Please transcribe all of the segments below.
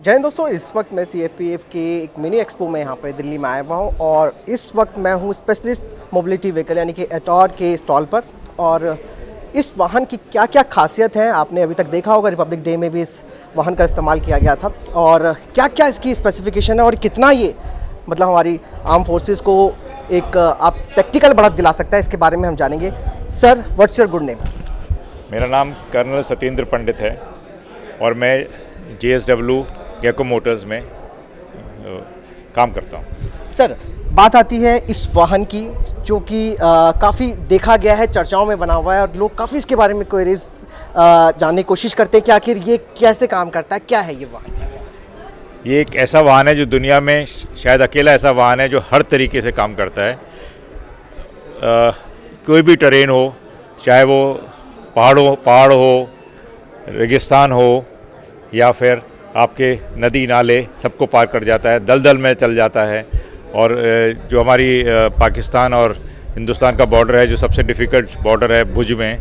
जय हिंद दोस्तों, इस वक्त मैं CFPF के एक मिनी एक्सपो में यहाँ पर दिल्ली में आया हुआ हूँ और इस वक्त मैं हूँ स्पेशलिस्ट मोबिलिटी व्हीकल यानी कि एटॉर के स्टॉल पर। और इस वाहन की क्या क्या खासियत है आपने अभी तक देखा होगा, रिपब्लिक डे में भी इस वाहन का इस्तेमाल किया गया था। और क्या क्या इसकी स्पेसिफिकेशन है और कितना ये मतलब हमारी आर्म फोर्सेस को एक आप टैक्टिकल बढ़त दिला सकता है, इसके बारे में हम जानेंगे। Sir, what's your good name? मेरा नाम कर्नल सत्येंद्र पंडित है और मैं JSW गेको मोटर्स में काम करता हूँ। सर, बात आती है इस वाहन की जो कि काफ़ी देखा गया है, चर्चाओं में बना हुआ है और लोग काफ़ी इसके बारे में क्वेरीज जानने की कोशिश करते हैं कि आखिर ये कैसे काम करता है, क्या है ये वाहन। ये एक ऐसा वाहन है जो दुनिया में शायद अकेला ऐसा वाहन है जो हर तरीके से काम करता है। कोई भी टेरेन हो, चाहे वो पहाड़ हो, रेगिस्तान हो या फिर आपके नदी नाले, सबको पार कर जाता है, दलदल में चल जाता है। और जो हमारी पाकिस्तान और हिंदुस्तान का बॉर्डर है, जो सबसे डिफ़िकल्ट बॉर्डर है भुज में,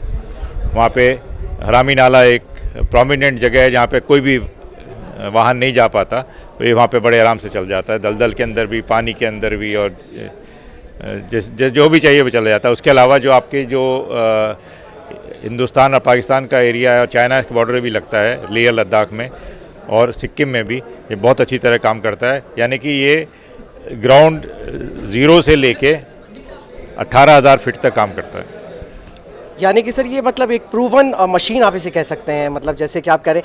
वहाँ पे हरामी नाला एक प्रोमिनेंट जगह है जहाँ पे कोई भी वाहन नहीं जा पाता, तो ये वहाँ पे बड़े आराम से चल जाता है, दलदल के अंदर भी, पानी के अंदर भी, और जो भी चाहिए वो चला जाता है। उसके अलावा जो आपके जो हिंदुस्तान और पाकिस्तान का एरिया और चाइना के बॉर्डर भी लगता है, लेह लद्दाख में और सिक्किम में भी, ये बहुत अच्छी तरह काम करता है। यानी कि ये ग्राउंड ज़ीरो से लेके 18,000 फीट तक काम करता है। यानी कि सर ये मतलब एक प्रूवन मशीन आप इसे कह सकते हैं। मतलब जैसे कि आप कह रहे,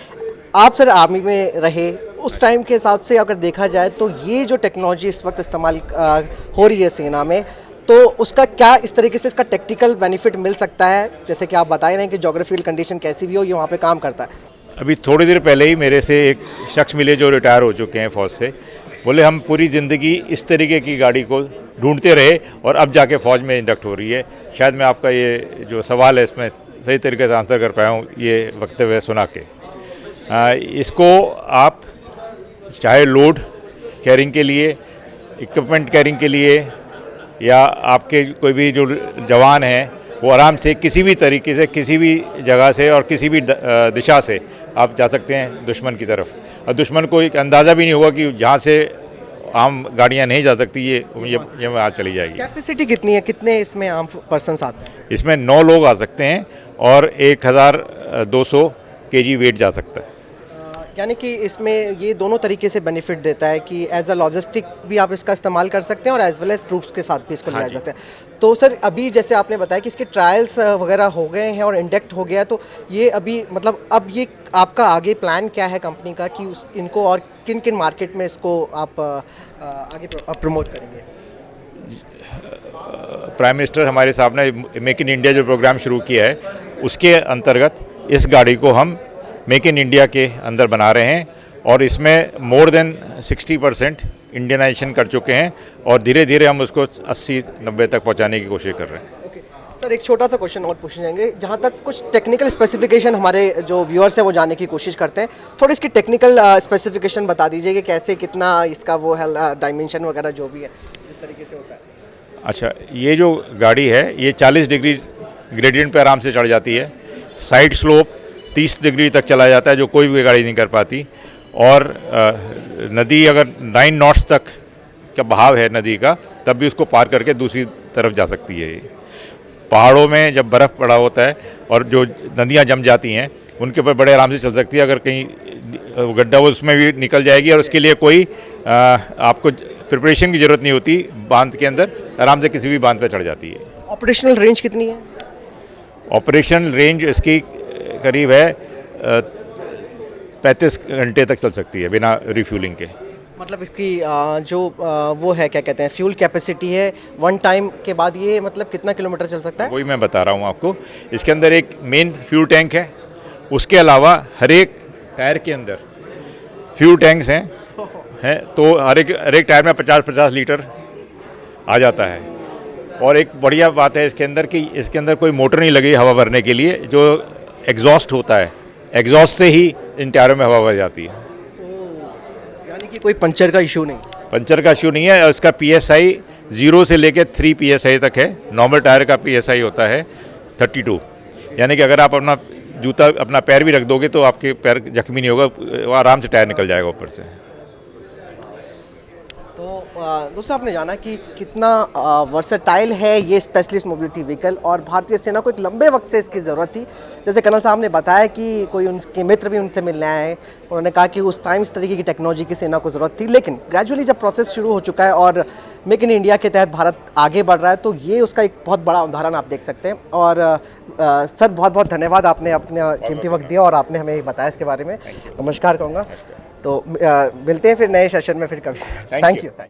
आप सर आर्मी में रहे, उस टाइम के हिसाब से अगर देखा जाए तो ये जो टेक्नोलॉजी इस वक्त इस्तेमाल हो रही है सेना में, तो उसका क्या इस तरीके से इसका टेक्निकल बेनिफिट मिल सकता है? जैसे कि आप बता रहे हैं कि जोग्राफिकल कंडीशन कैसी भी हो, ये वहाँ पे काम करता है। अभी थोड़ी देर पहले ही मेरे से एक शख्स मिले जो रिटायर हो चुके हैं फ़ौज से। बोले हम पूरी ज़िंदगी इस तरीके की गाड़ी को ढूंढते रहे और अब जाके फ़ौज में इंडक्ट हो रही है। शायद मैं आपका ये जो सवाल है इसमें सही तरीके से आंसर कर पाया हूँ ये वक्तव्य सुना के। इसको आप चाहे लोड कैरिंग के लिए, इक्विपमेंट कैरिंग के लिए, या आपके कोई भी जो जवान हैं वो आराम से किसी भी तरीके से, किसी भी जगह से और किसी भी दिशा से आप जा सकते हैं दुश्मन की तरफ। और दुश्मन को एक अंदाज़ा भी नहीं होगा कि जहाँ से आम गाड़ियाँ नहीं जा सकती ये वहाँ चली जाएगी। कैपेसिटी कितनी है, कितने इसमें आम पर्सनस आते हैं? इसमें 9 लोग आ सकते हैं और 1200 kg वेट जा सकता है। यानी कि इसमें ये दोनों तरीके से बेनिफिट देता है कि एज अ लॉजिस्टिक भी आप इसका इस्तेमाल कर सकते हैं और एज वेल एज ट्रूप्स के साथ भी इसको लिया जाता है। तो सर अभी जैसे आपने बताया कि इसके ट्रायल्स वगैरह हो गए हैं और इंडक्ट हो गया, तो ये अभी मतलब अब ये आपका आगे प्लान क्या है कंपनी का कि इनको और किन किन मार्केट में इसको आप आगे प्रमोट करेंगे? प्राइम मिनिस्टर हमारे साहब ने मेक इन इंडिया जो प्रोग्राम शुरू किया है, उसके अंतर्गत इस गाड़ी को हम मेक इन इंडिया के अंदर बना रहे हैं और इसमें मोर देन 60% इंडियनाइजेशन कर चुके हैं और धीरे धीरे हम उसको 80-90 तक पहुंचाने की कोशिश कर रहे हैं। ओके सर, एक छोटा सा क्वेश्चन और पूछने जाएंगे, जहां तक कुछ टेक्निकल स्पेसिफिकेशन हमारे जो व्यूअर्स हैं वो जानने की कोशिश करते हैं। थोड़ी इसकी टेक्निकल स्पेसिफिकेशन बता दीजिए कि कैसे, कितना इसका वो है, डायमेंशन वगैरह जो भी है जिस तरीके से होता है। अच्छा, ये जो गाड़ी है ये 40 डिग्री ग्रेडियंट पे आराम से चढ़ जाती है। साइड स्लोप 30 डिग्री तक चला जाता है जो कोई भी गाड़ी नहीं कर पाती। और नदी अगर 9 नॉट्स तक का बहाव है नदी का, तब भी उसको पार करके दूसरी तरफ जा सकती है। पहाड़ों में जब बर्फ़ पड़ा होता है और जो नदियाँ जम जाती हैं उनके ऊपर बड़े आराम से चल सकती है। अगर कहीं गड्ढा हो उसमें भी निकल जाएगी और उसके लिए कोई आपको प्रिपरेशन की ज़रूरत नहीं होती। बांध के अंदर आराम से किसी भी बांध पर चढ़ जाती है। ऑपरेशनल रेंज कितनी है? ऑपरेशनल रेंज इसकी करीब है 35 घंटे तक चल सकती है बिना रिफ्यूलिंग के। मतलब इसकी जो वो है, क्या कहते हैं, फ्यूल कैपेसिटी है वन टाइम के बाद ये मतलब कितना किलोमीटर चल सकता है? वही मैं बता रहा हूँ आपको। इसके अंदर एक मेन फ्यूल टैंक है, उसके अलावा हर एक टायर के अंदर फ्यूल टैंक्स हैं तो हर एक टायर में 50-50 लीटर आ जाता है। और एक बढ़िया बात है इसके अंदर कि इसके अंदर कोई मोटर नहीं लगी हवा भरने के लिए, जो एग्जॉस्ट होता है, एग्जॉस्ट से ही इन टायरों में हवा भर जाती है। यानी कि कोई पंचर का इशू नहीं? पंचर का इशू नहीं है। और इसका PSI 0 से लेकर 3 PSI तक है। नॉर्मल टायर का PSI होता है 32। यानी कि अगर आप अपना जूता अपना पैर भी रख दोगे तो आपके पैर जख्मी नहीं होगा, वो आराम से टायर निकल जाएगा ऊपर से। तो दोस्तों आपने जाना कि कितना वर्सेटाइल है ये स्पेशलिस्ट मोबिलिटी व्हीकल, और भारतीय सेना को एक लंबे वक्त से इसकी ज़रूरत थी। जैसे कर्नल साहब ने बताया कि कोई उनके मित्र भी उनसे मिलने आए, उन्होंने कहा कि उस टाइम इस तरीके की टेक्नोलॉजी की सेना को ज़रूरत थी, लेकिन ग्रेजुअली जब प्रोसेस शुरू हो चुका है और मेक इन इंडिया के तहत भारत आगे बढ़ रहा है, तो ये उसका एक बहुत बड़ा उदाहरण आप देख सकते हैं। और सर बहुत बहुत धन्यवाद, आपने अपना कीमती वक्त दिया और आपने हमें बताया इसके बारे में। नमस्कार कहूँगा। तो मिलते हैं फिर नए सेशन में फिर कभी। Thank you.